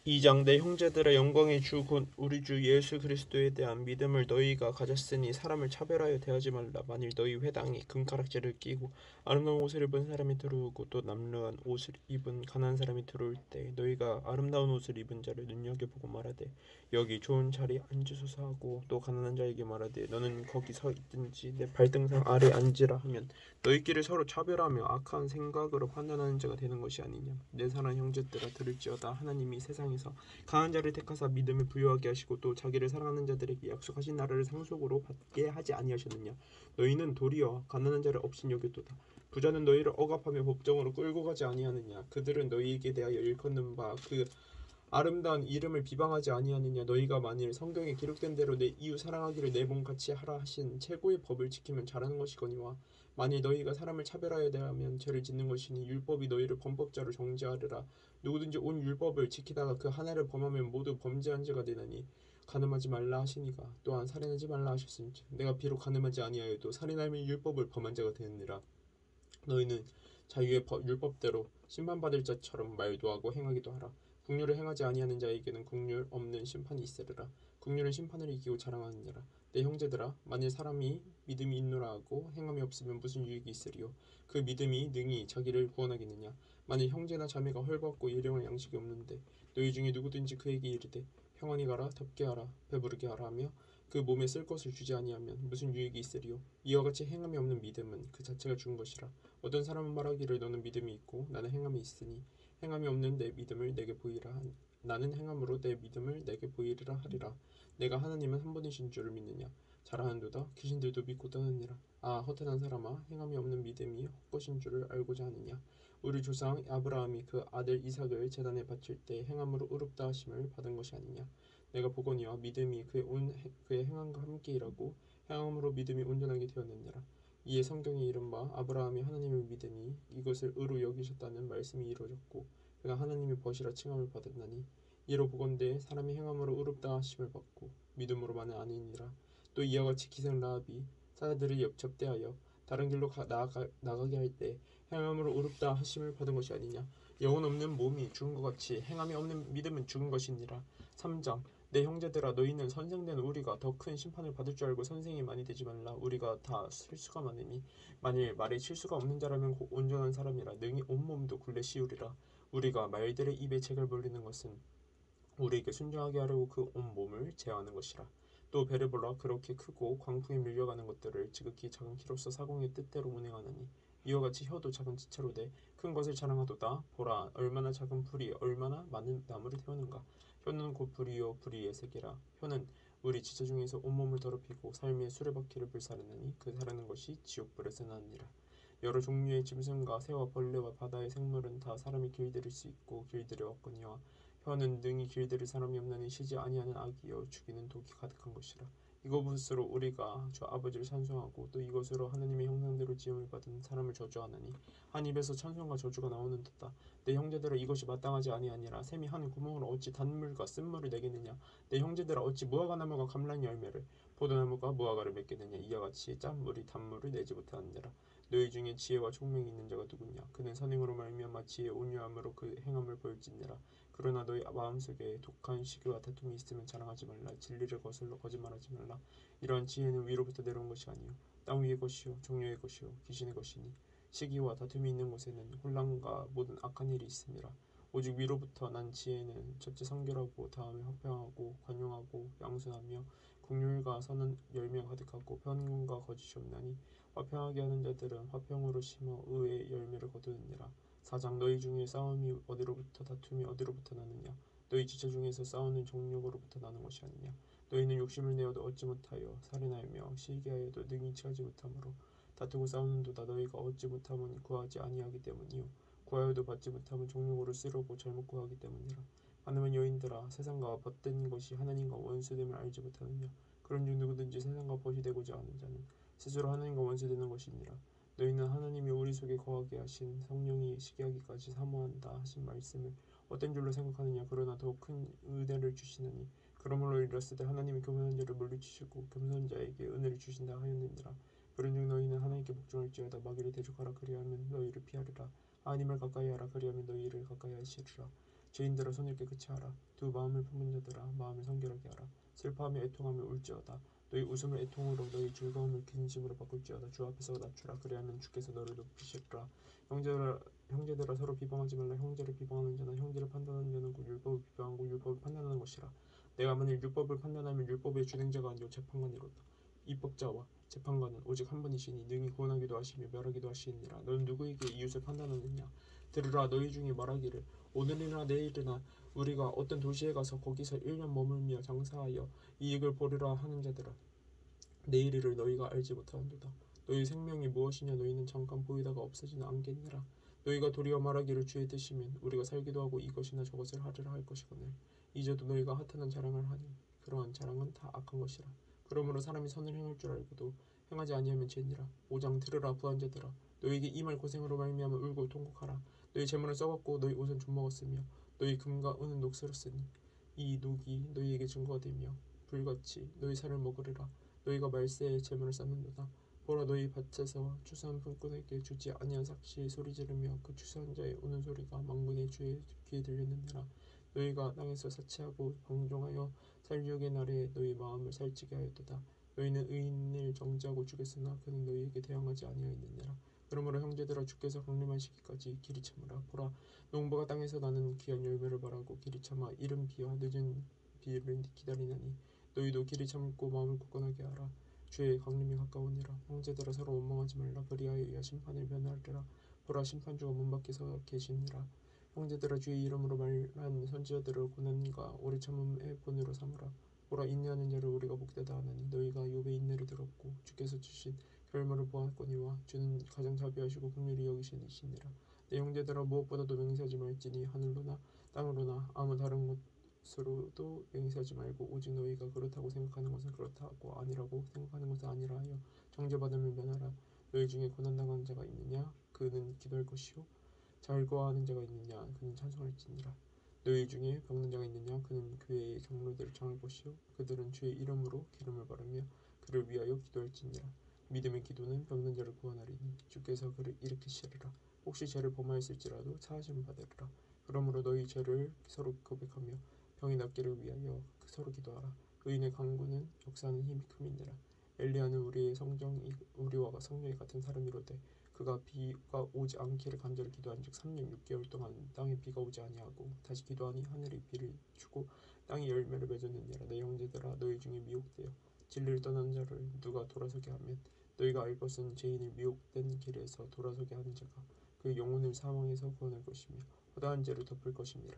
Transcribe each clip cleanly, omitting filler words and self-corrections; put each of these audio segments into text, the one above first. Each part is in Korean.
2장 내 형제들의 영광의 주 곧 우리 주 예수 그리스도에 대한 믿음을 너희가 가졌으니 사람을 차별하여 대하지 말라. 만일 너희 회당이 금가락지를 끼고 아름다운 옷을 입은 사람이 들어오고 또 남루한 옷을 입은 가난한 사람이 들어올 때 너희가 아름다운 옷을 입은 자를 눈여겨보고 말하되 여기 좋은 자리에 앉으소서 하고 또 가난한 자에게 말하되 너는 거기 서 있든지 내 발등상 아래 앉으라 하면 너희끼리 서로 차별하며 악한 생각으로 판단하는 자가 되는 것이 아니냐. 내 사랑하는 형제들아 들을지어다. 하나님이 세상에서 강한 자를 택하사 믿음을 부여하게 하시고 또 자기를 사랑하는 자들에게 약속하신 나라를 상속으로 받게 하지 아니하셨느냐. 너희는 도리어 가난한 자를 업신 여겼도다. 부자는 너희를 억압하며 법정으로 끌고 가지 아니하느냐. 그들은 너희에게 대하여 일컫는 바 그 아름다운 이름을 비방하지 아니하느냐. 너희가 만일 성경에 기록된 대로 내 이웃 사랑하기를 내 몸같이 하라 하신 최고의 법을 지키면 잘하는 것이거니와 만일 너희가 사람을 차별하여 대하면 죄를 짓는 것이니 율법이 너희를 범법자로 정죄하리라. 누구든지 온 율법을 지키다가 그 하나를 범하면 모두 범죄한 자가 되나니 간음하지 말라 하시니가 또한 살인하지 말라 하셨은즉 내가 비록 간음하지 아니하여도 살인하면 율법을 범한 자가 되느니라. 너희는 자유의 율법대로 심판받을 자처럼 말도 하고 행하기도 하라. 국률을 행하지 아니하는 자에게는 국률 없는 심판이 있으리라. 국률은 심판을 이기고 자랑하느니라. 내 형제들아 만일 사람이 믿음이 있노라 하고 행함이 없으면 무슨 유익이 있으리요. 그 믿음이 능히 자기를 구원하겠느냐. 만일 형제나 자매가 헐벗고 일용할 양식이 없는데 너희 중에 누구든지 그에게 이르되 평안히 가라 덥게 하라 배부르게 하라 하며 그 몸에 쓸 것을 주지 아니하면 무슨 유익이 있으리요. 이와 같이 행함이 없는 믿음은 그 자체가 죽은 것이라. 어떤 사람은 말하기를 너는 믿음이 있고 나는 행함이 있으니 행함이 없는 내 믿음을 내게 보이라. 나는 행함으로 내 믿음을 내게 보이리라 하리라. 내가 하나님은 한 분이신 줄을 믿느냐. 잘하는도다 귀신들도 믿고 떠느니라. 아 허탄한 사람아 행함이 없는 믿음이 헛것인 줄을 알고자 하느냐. 우리 조상 아브라함이 그 아들 이삭을 제단에 바칠 때 행함으로 의롭다 하심을 받은 것이 아니냐. 내가 보거니와 믿음이 그의 행함과 함께 일하고 행함으로 믿음이 온전하게 되었느니라. 이에 성경에 이른바 아브라함이 하나님을 믿으니 이것을 의로 여기셨다는 말씀이 이루어졌고 그가 하나님의 벗이라 칭함을 받았나니 이로 보건대 사람이 행함으로 의롭다 하심을 받고 믿음으로만은 아니니라. 또 이와 같이 기생 라합이 사자들을 접대하여 다른 길로 나가게 할 때 행함으로 의롭다 하심을 받은 것이 아니냐. 영혼 없는 몸이 죽은 것 같이 행함이 없는 믿음은 죽은 것이니라. 3장 내 형제들아 너희는 선생된 우리가 더 큰 심판을 받을 줄 알고 선생이 많이 되지 말라. 우리가 다 실수가 많으니 만일 말에 실수가 없는 자라면 곧 온전한 사람이라 능히 온몸도 굴레 씌우리라. 우리가 말들의 입에 책을 벌리는 것은 우리에게 순종하게 하려고 그 온몸을 제어하는 것이라. 또 배를 불러 그렇게 크고 광풍에 밀려가는 것들을 지극히 작은 키로서 사공의 뜻대로 운행하느니 이와 같이 혀도 작은 지체로 돼 큰 것을 자랑하도다. 보라 얼마나 작은 불이 얼마나 많은 나무를 태우는가. 혀는 곧 불이요 불의의 세계라. 혀는 우리 지체 중에서 온몸을 더럽히고 삶의 수레바퀴를 불사르느니 그 사르는 것이 지옥불에서 나느니라. 여러 종류의 짐승과 새와 벌레와 바다의 생물은 다 사람이 길들일 수 있고 길들여왔거니와 혀는 능히 길들일 사람이 없나니 쉬지 아니하는 악이요 죽이는 독이 가득한 것이라. 이것으로 우리가 주 아버지를 찬송하고 또 이것으로 하나님의 형상대로 지음을 받은 사람을 저주하나니 한 입에서 찬송과 저주가 나오는 듯다. 내 형제들아 이것이 마땅하지 아니하니라. 샘이 한 구멍으로 어찌 단물과 쓴물을 내겠느냐. 내 형제들아 어찌 무화과나무가 감람 열매를 포도나무가 무화과를 맺겠느냐. 이와 같이 짠물이 단물을 내지 못하느니라. 너희 중에 지혜와 총명이 있는 자가 누구냐. 그는 선행으로 말미암아 지혜 온유함으로 그 행함을 보일지니라. 그러나 너희 마음속에 독한 시기와 다툼이 있으면 자랑하지 말라. 진리를 거슬러 거짓말하지 말라. 이러한 지혜는 위로부터 내려온 것이 아니요 땅 위의 것이요 종려의 것이요 귀신의 것이니 시기와 다툼이 있는 곳에는 혼란과 모든 악한 일이 있음이라. 오직 위로부터 난 지혜는 첫째 성결하고 다음에 화평하고 관용하고 양순하며 긍휼과 선한 열매가 가득하고 편군과 거짓이 없나니 화평하게 하는 자들은 화평으로 심어 의의 열매를 거두느니라. 4장 너희 중에 싸움이 어디로부터 다툼이 어디로부터 나느냐. 너희 지체 중에서 싸우는 정욕으로부터 나는 것이 아니냐. 너희는 욕심을 내어도 얻지 못하여 살인하며 시기하여도 능히 취하지 못하므로 다투고 싸우는도다. 너희가 얻지 못함은 구하지 아니하기 때문이요 구하여도 받지 못함은 정욕으로 쓰려고 잘못 구하기 때문이라. 가늠한 여인들아 세상과 벗된 것이 하나님과 원수됨을 알지 못하느냐. 그런즉 누구든지 세상과 벗이 되고자 하는 자는 스스로 하나님과 원수되는 것이니라. 너희는 하나님이 우리 속에 거하게 하신 성령이 시기하기까지 사모한다 하신 말씀을 어떤 줄로 생각하느냐. 그러나 더 큰 은혜를 주시느니 그러므로 이르렀으되 하나님이 교만한 자를 물리치시고 겸손한 자에게 은혜를 주신다 하였느니라. 그런즉 너희는 하나님께 복종할지어다. 마귀를 대적하라 그리하면 너희를 피하리라. 하나님을 가까이 하라 그리하면 너희를 가까이 하시리라. 죄인들아 손을 깨끗이 하라. 두 마음을 품은 자들아 마음을 성결하게 하라. 슬퍼하며 애통하며 울지어다. 너희 웃음을 애통으로 너희 즐거움을 근심으로 바꿀지어다. 주 앞에서 낮추라. 그리하면 주께서 너를 높이시리라. 형제들아 서로 비방하지 말라. 형제를 비방하는 자나 형제를 판단하는 자는 곧 율법을 비방하고 율법을 판단하는 것이라. 내가 만일 율법을 판단하면 율법의 준행자가 아니요 재판관이로다. 입법자와 재판관은 오직 한 분이시니 능히 구원하기도 하시며 멸하기도 하시니라. 너는 누구에게 이웃을 판단하느냐? 들으라. 너희 중에 말하기를 오늘이나 내일이나 우리가 어떤 도시에 가서 거기서 1년 머물며 장사하여 이익을 보리라 하는 자들아, 내일 일을 너희가 알지 못하는도다. 너희 생명이 무엇이냐? 너희는 잠깐 보이다가 없어지는 않겠느라. 너희가 도리어 말하기를 주의 뜻이면 우리가 살기도 하고 이것이나 저것을 하리라 할 것이거늘 이제도 너희가 하찮은 자랑을 하니 그러한 자랑은 다 악한 것이라. 그러므로 사람이 선을 행할 줄 알고도 행하지 아니하면 죄니라. 5장 들으라 부한자들아, 너희에게 이 말 고생으로 말미암아 울고 통곡하라. 너희 재물은 썩었고 너희 옷은 좀먹었으며 너희 금과 은은 녹슬었으니 이 녹이 너희에게 증거가 되며 불같이 너희 살을 먹으리라. 너희가 말세에 재물을 쌓는도다. 보라, 너희 밭에서 추수한 품꾼에게 주지 아니한 삭시 소리 지르며 그 추수한 자의 우는 소리가 만군의 주의 귀에 들리느니라. 너희가 땅에서 사치하고 방종하여 살육의 날에 너희 마음을 살찌게 하였도다. 너희는 의인을 정죄하고 죽였으나 그는 너희에게 대항하지 아니하였느니라. 그러므로 형제들아, 주께서 강림하시기까지 길이 참으라. 보라, 농부가 땅에서 나는 귀한 열매를 바라고 길이 참아 이른 비와 늦은 비를 기다리나니 너희도 길이 참고 마음을 굳건하게 하라. 주의 강림이 가까우니라. 형제들아, 서로 원망하지 말라. 그리하여 이어 심판을 면하리라. 보라, 심판주가 문 밖에 서 계시니라. 형제들아, 주의 이름으로 말한 선지자들을 고난과 오래 참음의 본으로 삼으라. 보라, 인내하는 자를 우리가 복되다 하나니 너희가 욥의 인내를 들었고 주께서 주신 결말을 보았거니와 주는 가장 자비하시고 긍휼히 여기신 이시니라. 내 형제들아, 무엇보다도 맹세하지 말지니 하늘로나 땅으로나 아무 다른 것으로도 맹세하지 말고 오직 너희가 그렇다고 생각하는 것은 그렇다고 아니라고 생각하는 것은 아니라 하여 정죄받음을 면하라. 너희 중에 고난당하는 자가 있느냐? 그는 기도할 것이요 잘 거하는 자가 있느냐? 그는 찬송할지니라. 너희 중에 병든 자가 있느냐? 그는 교회의 장로들을 청할 것이요 그들은 주의 이름으로 기름을 바르며 그를 위하여 기도할지니라. 믿음의 기도는 병든 자를 구원하리니 주께서 그를 일으키시리라. 혹시 죄를 범하였을지라도 사하심을 받으리라. 그러므로 너희 죄를 서로 고백하며 병이 낫기를 위하여 서로 기도하라. 의인의 간구는 역사하는 힘이 큼이니라. 엘리야는 우리와 성령이 같은 사람이로되 그가 비가 오지 않기를 간절히 기도한즉 3년 6개월 동안 땅에 비가 오지 아니하고 다시 기도하니 하늘이 비를 주고 땅이 열매를 맺었느니라. 내 형제들아, 너희 중에 미혹되어 진리를 떠나는 자를 누가 돌아서게 하면 너희가 알 것은 죄인을 미혹된 길에서 돌아서게 하는 자가 그 영혼을 사망에서 구원할 것이며 허다한 죄를 덮을 것임이라.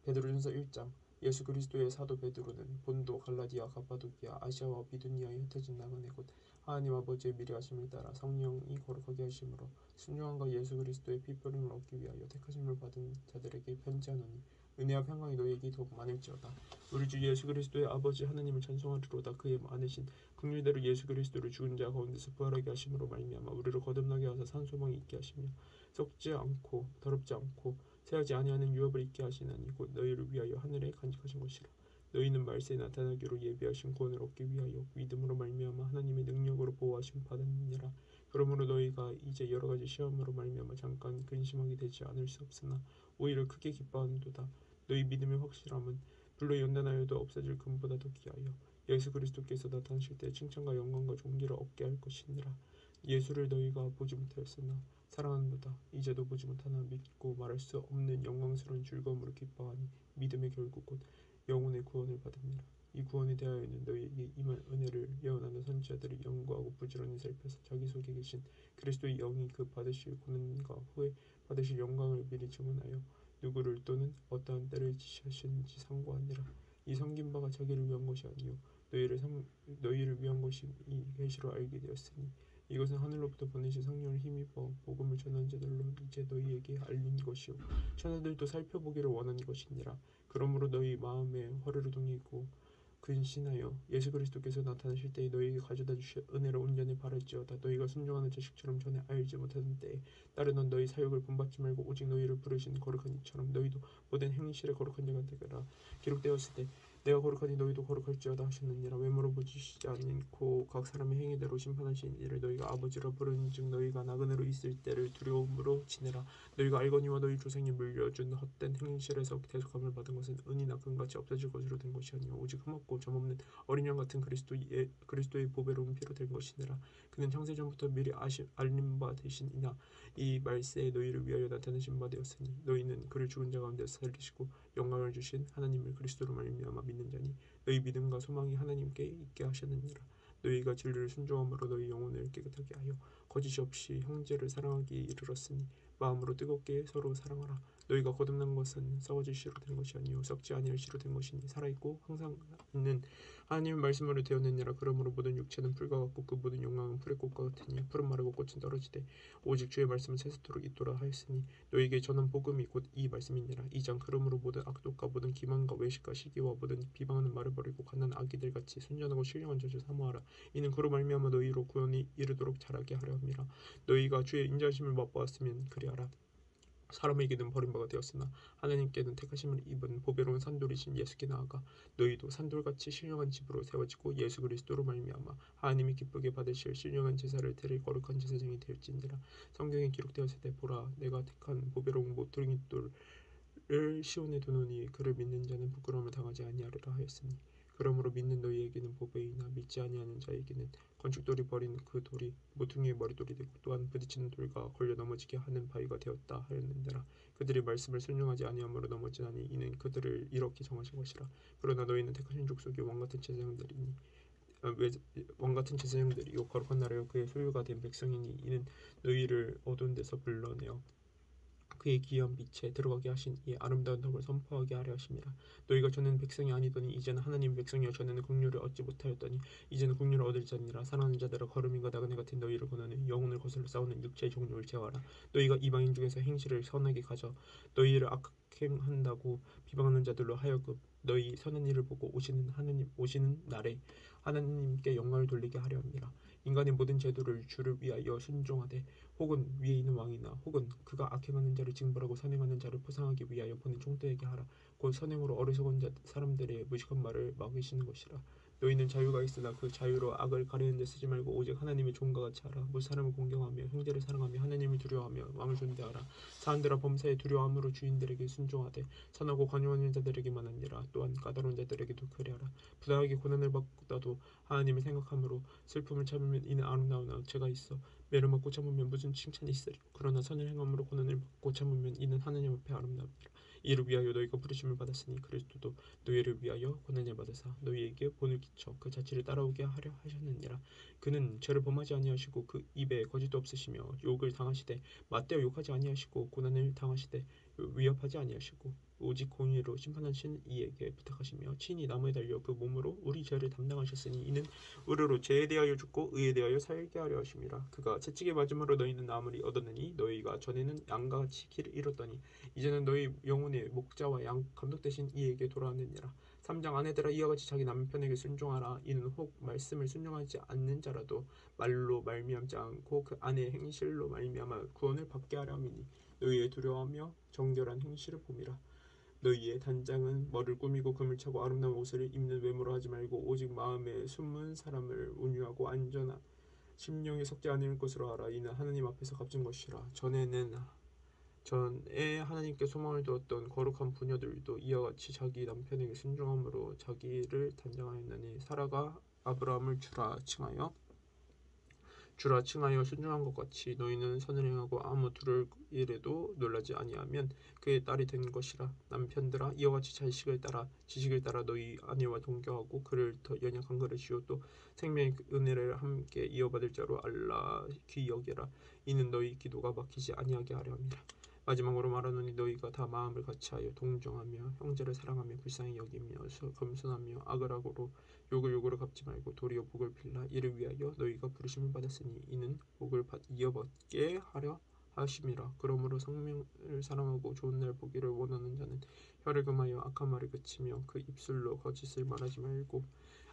베드로전서 1장. 예수 그리스도의 사도 베드로는 본도, 갈라디아, 가파도기아, 아시아와 비두니아에 흩어진 나그네 곧 하나님 아버지의 미래하심을 따라 성령이 거룩하게 하심으로 순종함과 예수 그리스도의 피부림을 얻기 위하여 택하심을 받은 자들에게 편지하노니 은혜와 평강이 너희에게 더욱 많을지어다. 우리 주 예수 그리스도의 아버지 하나님을 찬송하리로다. 그의 많으신 긍휼대로 예수 그리스도를 죽은 자 가운데서 부활하게 하심으로 말미암아 우리를 거듭나게 하사 산 소망이 있게 하시며 썩지 않고 더럽지 않고 새하지 아니하는 유업을 있게 하시나니 곧 너희를 위하여 하늘에 간직하신 것이라. 너희는 말세에 나타나기로 예비하신 구원을 얻기 위하여 믿음으로 말미암아 하나님의 능력으로 보호하심 받았느니라. 그러므로 너희가 이제 여러 가지 시험으로 말미암아 잠깐 근심하게 되지 않을 수 없으나 오히려 크게 기뻐하는도다. 너희 믿음의 확실함은 불로 연단하여도 없어질 금보다 더 귀하여 예수 그리스도께서 나타나실 때 칭찬과 영광과 존귀를 얻게 할 것이니라. 예수를 너희가 보지 못하였으나 사랑하는도다. 이제도 보지 못하나 믿고 말할 수 없는 영광스러운 즐거움으로 기뻐하니 믿음의 결국 곧 영혼의 구원을 받으니라. 이 구원에 대하여는 너희에게 임한 은혜를 예언하는 선지자들이 연구하고 부지런히 살펴서 자기 속에 계신 그리스도의 영이 그 받으실 고난과 후에 받으실 영광을 미리 증언하여 누구를 또는 어떠한 때를 지시하시는지 상고하니라. 이 섬긴 바가 자기를 위한 것이 아니요 너희를 위한 것이 이 계시로 알게 되었으니 이것은 하늘로부터 보내신 성령을 힘입어 복음을 전하는 자들로 이제 너희에게 알린 것이요 천하들도 살펴보기를 원하는 것이니라. 그러므로 너희 마음에 화를 동이고 근신하여 예수 그리스도께서 나타나실 때에 너희에게 가져다 주실 은혜를 온전히 바랄지어다. 너희가 순종하는 자식처럼 전에 알지 못하던 때에 따르던 너희 사역을 본받지 말고 오직 너희를 부르신 거룩한 이처럼 너희도 모든 행실에 거룩한 자가 되거라. 기록되었을 때 내가 거룩하니 너희도 거룩할지어다 하셨느니라. 외모로 보시지 않고 각 사람의 행위대로 심판하신 이를 너희가 아버지라 부르는즉 너희가 나그네로 있을 때를 두려움으로 지내라. 너희가 알거니와 너희 조상이 물려준 헛된 행실에서 대속함을 받은 것은 은이나 금같이 없어질 것으로 된 것이 아니요 오직 흠없고 점없는 어린 양 같은 그리스도의 보배로운 피로 된 것이니라. 그는 창세전부터 미리 알림 바 되시니나 이 말세에 너희를 위하여 나타내신 바 되었으니 너희는 그를 죽은 자 가운데서 살리시고 영광을 주신 하나님을 그리스도로 말미암아 믿는 자니 너희 믿음과 소망이 하나님께 있게 하셨느니라. 너희가 진리를 순종함으로 너희 영혼을 깨끗하게 하여 거짓이 없이 형제를 사랑하기에 이르렀으니 마음으로 뜨겁게 서로 사랑하라. 너희가 거듭난 것은 썩어질 씨로 된 것이 아니요 썩지 아니할 씨로 된 것이니 살아있고 항상 있는 하나님의 말씀으로 되었느니라. 그러므로 모든 육체는 풀과 같고 그 모든 영광은 풀의 꽃과 같으니 풀은 마르고 꽃은 떨어지되 오직 주의 말씀은 세세토록 있도록 하였으니 너희에게 전한 복음이 곧 이 말씀이니라. 2장 그러므로 모든 악독과 모든 기만과 외식과 시기와 모든 비방하는 말을 버리고 갓난 아기들 같이 순전하고 신령한 자를 사모하라. 이는 그로 말미암아 너희로 구원이 이르도록 자라게 하려 함이라. 너희가 주의 인자하심을 맛보았으면 그리하라. 사람에게는 버림받아 되었으나 하나님께는 택하심을 입은 보배로운 산돌이신 예수께 나아가 너희도 산돌같이 신령한 집으로 세워지고 예수 그리스도로 말미암아 하나님이 기쁘게 받으실 신령한 제사를 드릴 거룩한 제사장이 되었지니라. 성경에 기록되었으되 보라 내가 택한 보배로운 모퉁이 돌을 시온에 두노니 그를 믿는 자는 부끄러움을 당하지 아니하리라 하였으니 그러므로 믿는 너희에게는 보배이나 믿지 아니하는 자에게는 건축돌이 버린 그 돌이 모퉁이의 머리돌이 되고 또한 부딪히는 돌과 걸려 넘어지게 하는 바위가 되었다 하였느니라. 그들이 말씀을 순종하지 아니함으로 넘어지나니 이는 그들을 이렇게 정하신 것이라. 그러나 너희는 택하신 족속이 왕같은 제사장들이니 왕같은 제사장들이요 거룩한 나라요 그의 소유가 된 백성이니 이는 너희를 어두운 데서 불러내어 그의 기이한 빛에 들어가게 하신 이의 아름다운 덕을 선포하게 하려 하심이라. 너희가 전에는 백성이 아니더니 이제는 하나님의 백성이요 전에는 국류를 얻지 못하였더니 이제는 국류를 얻을 자니라. 사랑하는 자들아 거름인과 나그네 같은 너희를 권하는 영혼을 거슬러 싸우는 육체의 종류를 제어하라. 너희가 이방인 중에서 행실을 선하게 가져 너희를 악행한다고 비방하는 자들로 하여금 너희 선한 일을 보고 오시는 날에 하나님께 영광을 돌리게 하려 함이라. 인간의 모든 제도를 주를 위하여 순종하되 혹은 위에 있는 왕이나 혹은 그가 악행하는 자를 징벌하고 선행하는 자를 포상하기 위하여 보낸 총독에게 하라. 곧 선행으로 어리석은 사람들의 무식한 말을 막으시는 것이라. 너희는 자유가 있으나 그 자유로 악을 가리는 데 쓰지 말고 오직 하나님의 종과 같이 하라. 못 사람을 공경하며 형제를 사랑하며 하나님을 두려워하며 왕을 존대하라. 사람들아 범사에 두려워함으로 주인들에게 순종하되 선하고 관용하는 자들에게만 아니라 또한 까다로운 자들에게도 그리하라. 부당하게 고난을 받다도 하나님을 생각함으로 슬픔을 참으면 이는 아름다운 어체가 있어 매를 맞고 참으면 무슨 칭찬이 있으리요. 그러나 선을 행함으로 고난을 받고 참으면 이는 하나님 앞에 아름답니라. 이를 위하여 너희가 부르심을 받았으니 그리스도도 너희를 위하여 고난을 받으사 너희에게 본을 끼쳐 그 자취를 따라오게 하려 하셨느니라. 그는 죄를 범하지 아니하시고 그 입에 거짓도 없으시며 욕을 당하시되 맞대어 욕하지 아니하시고 고난을 당하시되 위협하지 아니하시고 오직 공의로 심판하신 이에게 부탁하시며 친히 나무에 달려 그 몸으로 우리 죄를 담당하셨으니 이는 의로로 죄에 대하여 죽고 의에 대하여 살게 하려 하심이라. 그가 채찍에 맞음으로 너희는 나음을 얻었느니 너희가 전에는 양과 같이 길을 잃었더니 이제는 너희 영혼의 목자와 양 감독 되신 이에게 돌아왔느니라. 3장 아내들아 이와 같이 자기 남편에게 순종하라. 이는 혹 말씀을 순종하지 않는 자라도 말로 말미암지 않고 그 아내의 행실로 말미암아 구원을 받게 하려 함이니 너희의 두려워하며 정결한 행실을 봄이라. 너희의 단장은 머리를 꾸미고 금을 차고 아름다운 옷을 입는 외모로 하지 말고 오직 마음에 숨은 사람을 온유하고 안전한 심령이 섞지 않을 것으로 하라. 이는 하나님 앞에서 값진 것이라. 전에 하나님께 소망을 두었던 거룩한 부녀들도 이와 같이 자기 남편에게 순종함으로 자기를 단장하였나니 사라가 아브라함을 주라 칭하여 순종한 것 같이 너희는 선을 행하고 아무 두를 일에도 놀라지 아니하면 그의 딸이 된 것이라. 남편들아 이와 같이 지식을 따라 너희 아내와 동경하고 그를 더 연약한 그를 지어 또 생명의 은혜를 함께 이어받을 자로 알라 귀히 여기라. 이는 너희 기도가 막히지 아니하게 하려 함이라. 마지막으로 말하노니 너희가 다 마음을 같이하여 동정하며 형제를 사랑하며 불쌍히 여기며 겸손하며 악을 악으로 욕을 욕으로 갚지 말고 도리어 복을 빌라. 이를 위하여 너희가 부르심을 받았으니 이는 복을 이어받게 하려 하심이라. 그러므로 생명을 사랑하고 좋은 날 보기를 원하는 자는 혀를 금하여 악한 말을 그치며 그 입술로 거짓을 말하지 말고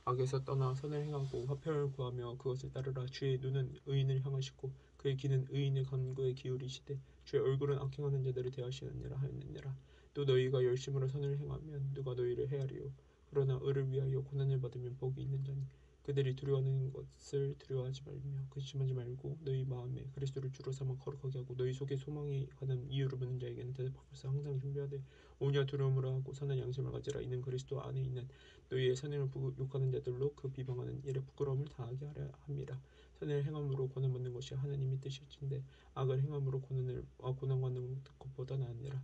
악에서 떠나 선을 행하고 화평을 구하며 그것을 따르라. 주의 눈은 의인을 향하시고 그의 귀는 의인의 간구에 기울이시되 주의 얼굴은 악행하는 자들을 대하시느니라 하였느니라. 또 너희가 열심으로 선을 행하면 누가 너희를 헤아리요 그러나 을을 위하여 고난을 받으면 복이 있는 자니 그들이 두려워하는 것을 두려워하지 말며 근심하지 말고 너희 마음에 그리스도를 주로 삼아 거룩하게 하고 너희 속에 소망에 관한 이유를 묻는 자에게는 대답할 것을 항상 준비하되 오냐 두려움으로 하고 선한 양심을 가지라. 이는 그리스도 안에 있는 너희의 선행을 욕하는 자들로 그 비방하는 일에 부끄러움을 당하게 하려 함이라. 선을 행함으로 고난받는 것이 하나님의 뜻일진데 악을 행함으로 고난받는 것보다 나으니라.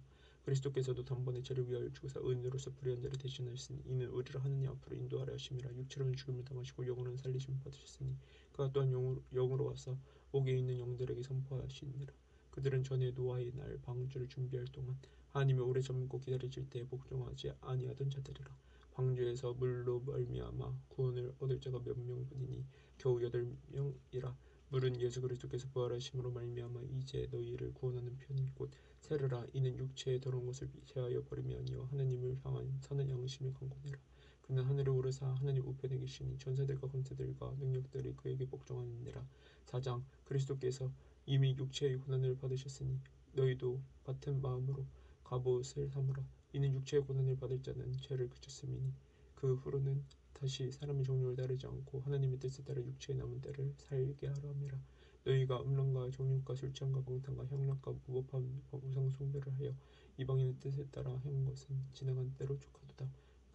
그리스도께서도 단번에 죄를 위하여 죽으사 의인으로서 불의한 자를 대신하였으니 이는 우리를 하느님 앞으로 인도하려 하심이라. 육체로는 죽음을 당하시고 영으로는 살리심을 받으셨으니 그가 또한 영으로 와서 옥에 있는 영들에게 선포하시니라. 그들은 전에 노아의 날 방주를 준비할 동안 하나님이 오래 참고 기다리실 때에 복종하지 아니하던 자들이라. 방주에서 물로 말미암아 구원을 얻을 자가 몇 명뿐이니 겨우 8명이라. 물은 예수 그리스도께서 부활하심으로 말미암아 이제 너희를 구원하는 편이 곧 세르라. 이는 육체의 더러운 것을 제하여 버림이 아니요 하나님을 향한 선한 양심이 강권이라. 그는 하늘에 오르사 하나님 우편에 계시니 전사들과 권세들과 능력들이 그에게 복종하느니라. 4장. 그리스도께서 이미 육체의 고난을 받으셨으니 너희도 같은 마음으로 갑옷을 삼으라. 이는 육체의 고난을 받을 자는 죄를 그쳤음이니 그 후로는 다시 사람의 종류를 따르지 않고 하나님의 뜻에 따라 육체의 남은 때를 살게 하려 함이라. 너희가 음란과 정욕과 술 취함과 방탕과 향락과 무법한 우상 숭배를 하여 이방인의 뜻에 따라 행한 것은 지나간 때로 족하도다.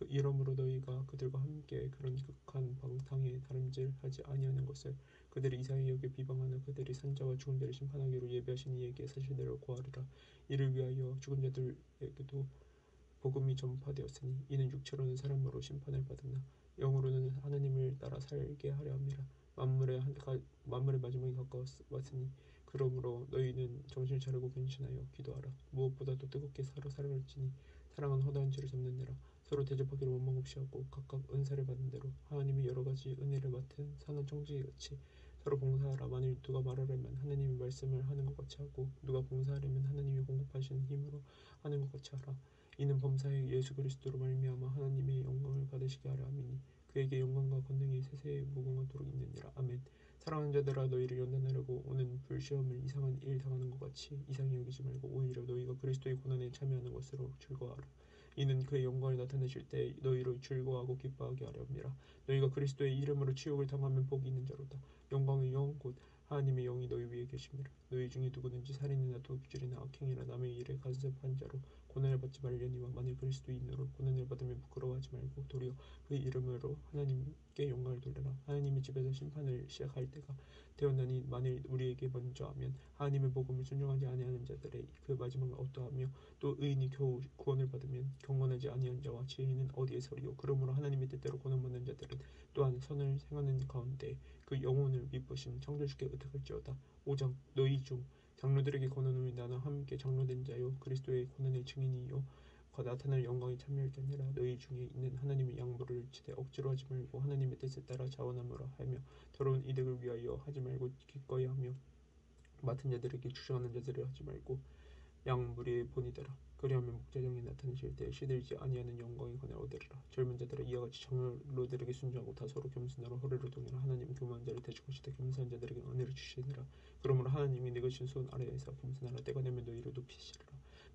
이러므로 너희가 그들과 함께 그런 극한 방탕에 다름질하지 아니하는 것을 그들이 이상히 여겨 비방하나 그들이 산자와 죽은 자를 심판하기로 예비하신 이에게 사실대로 고하리라. 이를 위하여 죽은 자들에게도 복음이 전파되었으니 이는 육체로는 사람으로 심판을 받으나 영으로는 하나님을 따라 살게 하려 함이라. 만물의 마지막이 가까웠으니 그러므로 너희는 정신을 차리고 근신하여 기도하라. 무엇보다도 뜨겁게 서로 사랑할지니 사랑은 허다한 죄를 잡느니라. 서로 대접하기를 원망 없이 하고 각각 은사를 받은 대로 하나님의 여러 가지 은혜를 맡은 선한 청지기같이 서로 봉사하라. 만일 누가 말하려면 하나님의 말씀을 하는 것 같이 하고 누가 봉사하려면 하나님이 공급하시는 힘으로 하는 것 같이 하라. 이는 범사에 예수 그리스도로 말미암아 하나님의 영광을 받으시게 하려 함이니 그에게 영광과 권능이 세세에 무궁하도록 있느니라. 아멘. 사랑하는 자들아 너희를 연단하려고 오는 불시험을 이상한 일 당하는 것 같이 이상히 여기지 말고 오히려 너희가 그리스도의 고난에 참여하는 것으로 즐거워하라. 이는 그의 영광을 나타내실 때 너희로 즐거워하고 기뻐하게 하려 함이라. 너희가 그리스도의 이름으로 치욕을 당하면 복이 있는 자로다. 영광의 영 곧 하나님의 영이 너희 위에 계심이라. 너희 중에 누구든지 살인이나 도둑질이나 악행이나 남의 일에 간섭한 자로 고난을 받지 말려니와 만일 그리스도인으로 고난을 받으면 부끄러워하지 말고 도리어 그 이름으로 하나님께 영광을 돌려라. 하나님의 집에서 심판을 시작할 때가 되었나니 만일 우리에게 먼저 하면 하나님의 복음을 순종하지 아니하는 자들의 그 마지막은 어떠하며 또 의인이 겨우 구원을 받으면 경건하지 아니한 자와 지혜인은 어디에 서리요. 그러므로 하나님의 뜻대로 고난받는 자들은 또한 선을 행하는 가운데 그 영혼을 미쁘신 창조주께 의탁할지어다. 5장. 너희 중 장로들에게 권하노니 나는 함께 장로된 자요 그리스도의 고난의 증인이요 나타날 영광에 참여할 게 아니라 너희 중에 있는 하나님의 양보를 치되 억지로 하지 말고 하나님의 뜻에 따라 자원함으로 하며 더러운 이득을 위하여 하지 말고 기꺼이 하며 맡은 자들에게 주장하는 자들을 하지 말고 양 무리의 본이 되라. 그리하면 목자장이 나타나실 때 시들지 아니하는 영광의 권을 얻으리라. 젊은 자들아 이와 같이 장로들에게 순종하고 다 서로 겸손하라. 허리를 동이라. 하나님 교만한 자를 대적하시되 겸손한 자들에게 은혜를 주시니라. 그러므로 하나님이 늙으신 손 아래에서 겸손하라. 때가 되면 너희를 높이시리라.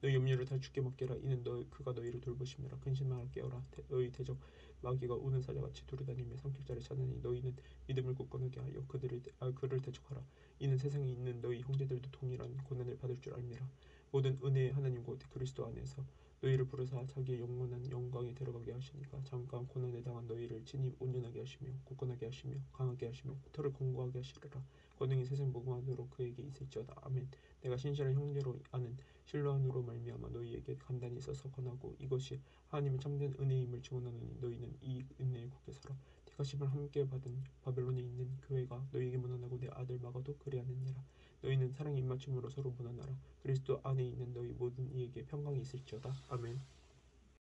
너희 염려를 다 주께 맡기라. 이는 그가 너희를 돌보심이라. 근심하라. 깨어라. 너희 대적 마귀가 우는 사자같이 두루다니며 삼킬 자를 찾으니 너희는 믿음을 굳건하게 하여 그를 대적하라. 이는 세상에 있는 너희 형제들도 동일한 고난을 받을 줄 알미라. 모든 은혜의 하나님 곧 그리스도 안에서 너희를 부르사 자기의 영원한 영광에 들어가게 하시니까 잠깐 고난에 당한 너희를 친히 온전하게 하시며 굳건하게 하시며 강하게 하시며 털을 공고하게 하시리라. 권능이 세상 무궁하도록 그에게 있을지어다. 아멘. 내가 신실한 형제로 아는 실로안으로 말미암아 너희에게 간단히 써서 권하고 이것이 하나님의 참된 은혜임을 증언하노니 너희는 이 은혜에 굳게 서라. 택하심을 함께 받은 바벨론에 있는 교회가 너희에게 문안하고 내 아들 마가도 그리하느니라. 너희는 사랑의 입맞춤으로 서로 문안하라. 그리스도 안에 있는 너희 모든 이에게 평강이 있을지어다. 아멘.